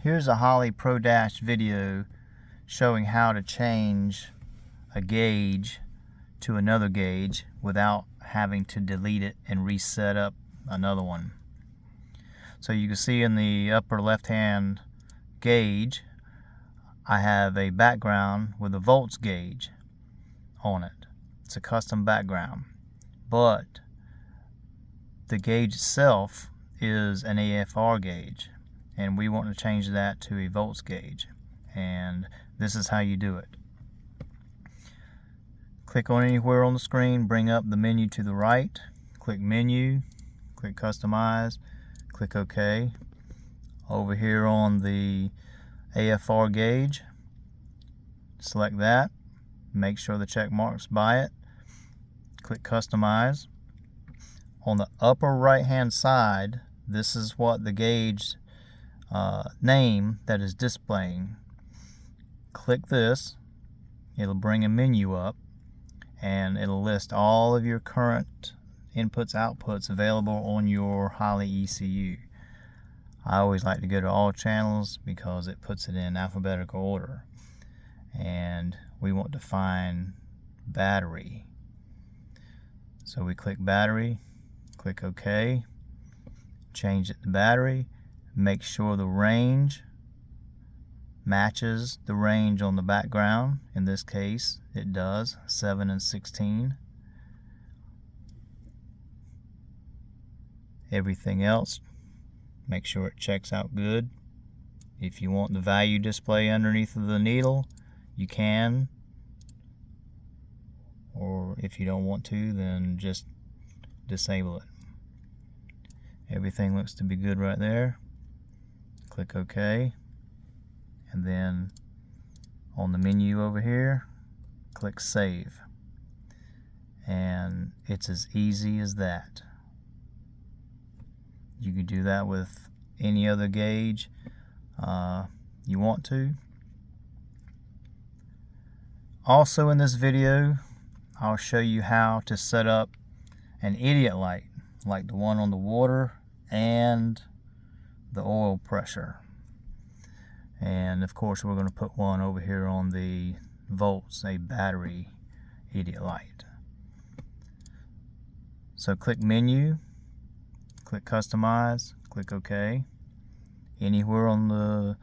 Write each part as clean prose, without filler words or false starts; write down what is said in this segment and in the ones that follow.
Here's a Holley Pro Dash video showing how to change a gauge to another gauge without having to delete it and reset up another one. So you can see in the upper left hand gauge I have a background with a volts gauge on it. It's a custom background, but the gauge itself is an AFR gauge, and we want to change that to a volts gauge, and this is how you do it. Click on anywhere on the screen, bring up the menu to the right, click menu, click customize, click OK. Over here on the AFR gauge, select that, make sure the check mark's by it, click customize. On the upper right hand side, this is what the gauge name that is displaying. Click this, it'll bring a menu up and it'll list all of your current inputs outputs available on your Holley ECU. I always like to go to all channels because it puts it in alphabetical order, and we want to find battery, so we click battery, click OK, change it to battery, make sure the range matches the range on the background. In this case it does, 7 and 16. Everything else, make sure it checks out good. If you want the value display underneath of the needle, you can, or if you don't want to, then just disable it. Everything looks to be good right there. Click OK, and then on the menu over here, click save, and it's as easy as that. You can do that with any other gauge you want to. Also in this video, I'll show you how to set up an idiot light like the one on the water and the oil pressure. And of course we're going to put one over here on the volts, a battery idiot light. So click menu, click customize, click OK. Anywhere on the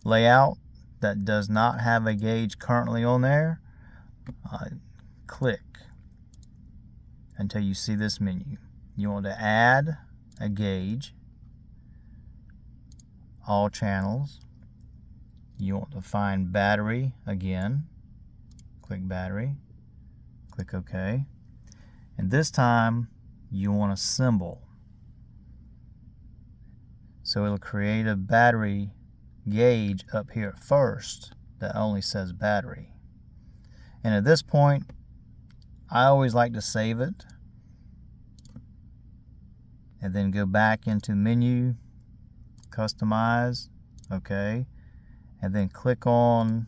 layout that does not have a gauge currently on there, click until you see this menu. You want to add a gauge, all channels. You want to find battery again, click battery, click OK, and this time you want a symbol. So it'll create a battery gauge up here at first that only says battery. And at this point, I always like to save it and then go back into menu, customize, OK, and then click on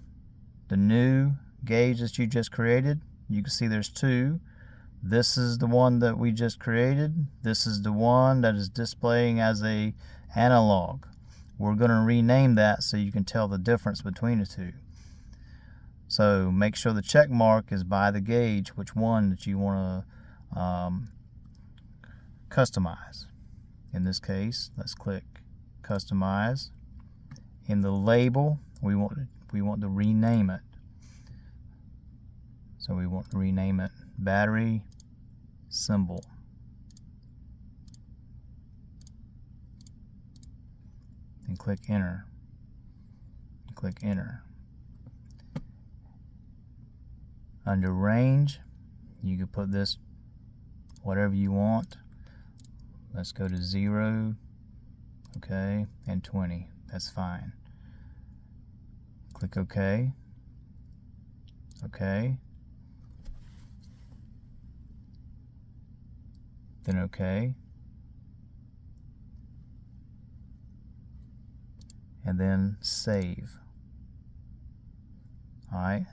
the new gauge that you just created. You can see there's two. This is the one that we just created. This is the one that is displaying as a analog. We're going to rename that so you can tell the difference between the two. So make sure the check mark is by the gauge, which one that you want to customize. In this case, let's click customize. In the label, we want to rename it. So we want to rename it battery symbol. And click enter. Click enter. Under range, you can put this whatever you want. Let's go to 0, okay, and 20. That's fine. Click OK. OK. Then OK. And then save. Alright.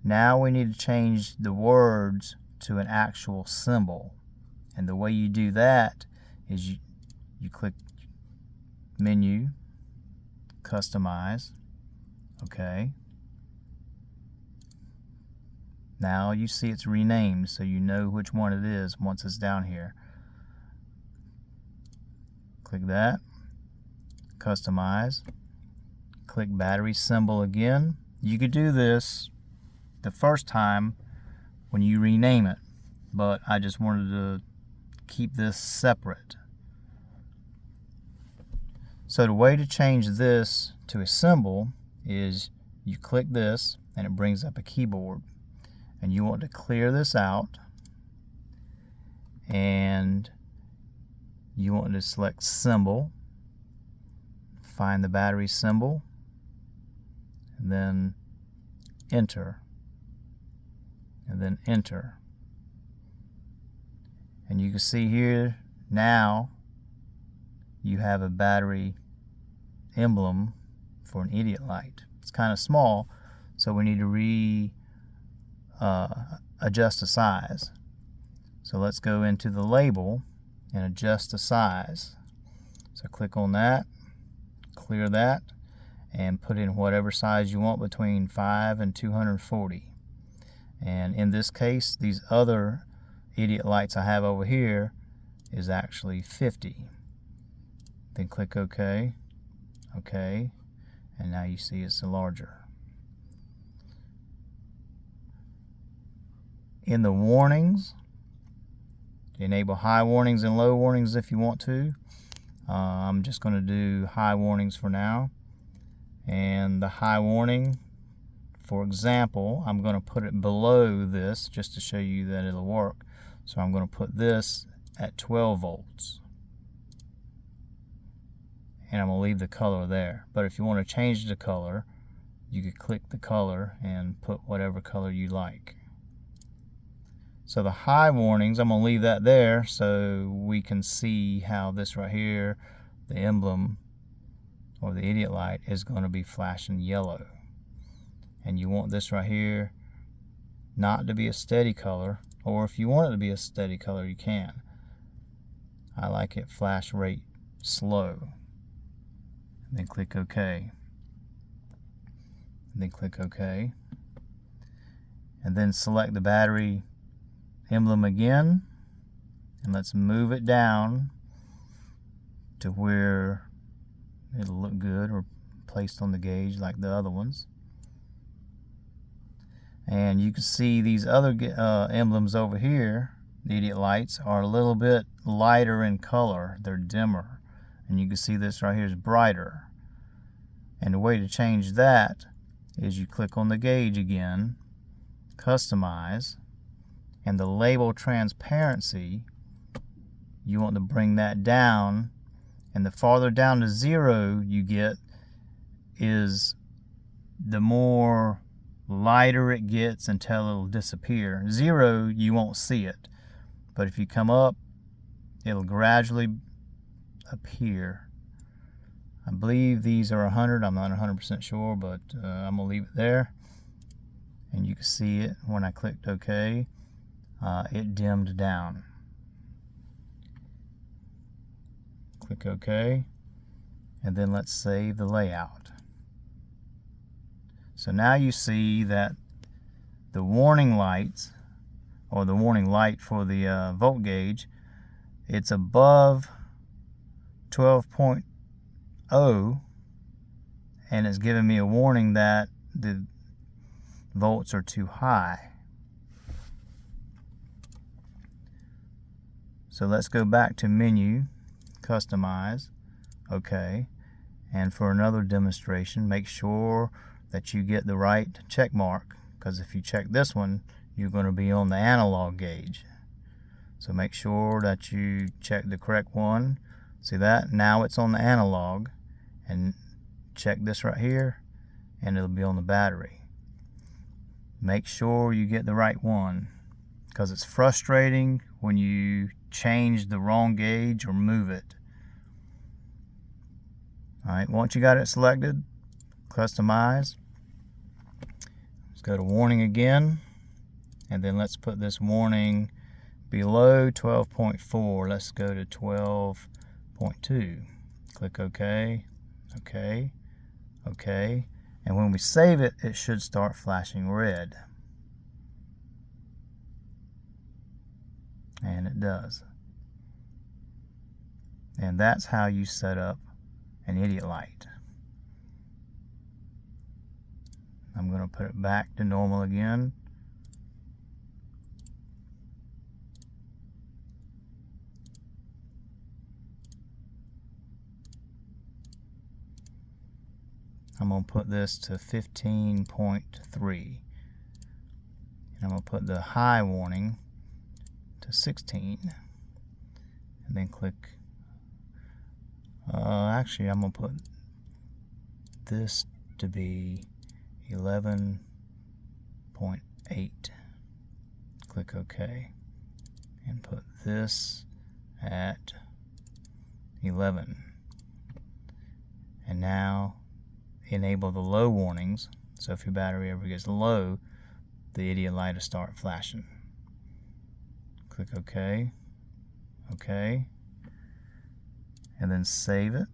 Now we need to change the words to an actual symbol. And the way you do that is you click menu, customize, okay. Now you see it's renamed, so you know which one it is once it's down here. Click that, customize, click battery symbol again. You could do this the first time when you rename it, but I just wanted to keep this separate. So the way to change this to a symbol is you click this and it brings up a keyboard, and you want to clear this out, and you want to select symbol, find the battery symbol, and then enter, and then enter. And you can see here now you have a battery emblem for an idiot light. It's kind of small, so we need to adjust the size. So let's go into the label and adjust the size. So click on that, clear that, and put in whatever size you want between 5 and 240. And in this case, these other idiot lights I have over here is actually 50. Then click OK, OK, and now you see it's larger. In the warnings, enable high warnings and low warnings if you want to. I'm just going to do high warnings for now. And the high warning, for example, I'm going to put it below this just to show you that it'll work. So I'm going to put this at 12 volts. And I'm going to leave the color there. But if you want to change the color, you could click the color and put whatever color you like. So the high warnings, I'm going to leave that there so we can see how this right here, the emblem or the idiot light, is going to be flashing yellow. And you want this right here not to be a steady color, or if you want it to be a steady color, you can. I like it flash rate slow. And then click OK. And then click OK. And then select the battery emblem again, and let's move it down to where it'll look good, or placed on the gauge like the other ones. And you can see these other emblems over here, the idiot lights, are a little bit lighter in color. They're dimmer, and you can see this right here is brighter. And the way to change that is you click on the gauge again, customize, and the label transparency, you want to bring that down, and the farther down to 0 you get, is the more lighter it gets until it'll disappear. 0, you won't see it, but if you come up, it'll gradually appear. I believe these are 100. I'm not 100% sure, but I'm gonna leave it there, and you can see it when I clicked OK. It dimmed down. Click OK, and then let's save the layout. So now you see that the warning lights, or the warning light for the volt gauge, it's above 12.0, and it's giving me a warning that the volts are too high. So let's go back to menu, customize, OK. And for another demonstration, make sure that you get the right check mark, because if you check this one, you're going to be on the analog gauge. So make sure that you check the correct one. See that? Now it's on the analog. And check this right here, and it'll be on the battery. Make sure you get the right one, because it's frustrating when you change the wrong gauge or move it. Alright, once you got it selected, customize. Let's go to warning again, and then let's put this warning below 12.4. Let's go to 12.2. Click OK, OK, Okay. And when we save it, it should start flashing red. And it does. And that's how you set up an idiot light. I'm going to put it back to normal again. I'm going to put this to 15.3. And I'm going to put the high warning to 16. And then click. Actually, I'm going to put this to be 11.8. Click OK. And put this at 11. And now enable the low warnings, so if your battery ever gets low, the idiot light will start flashing. Click OK, OK, and then save it.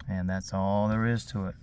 And that's all there is to it.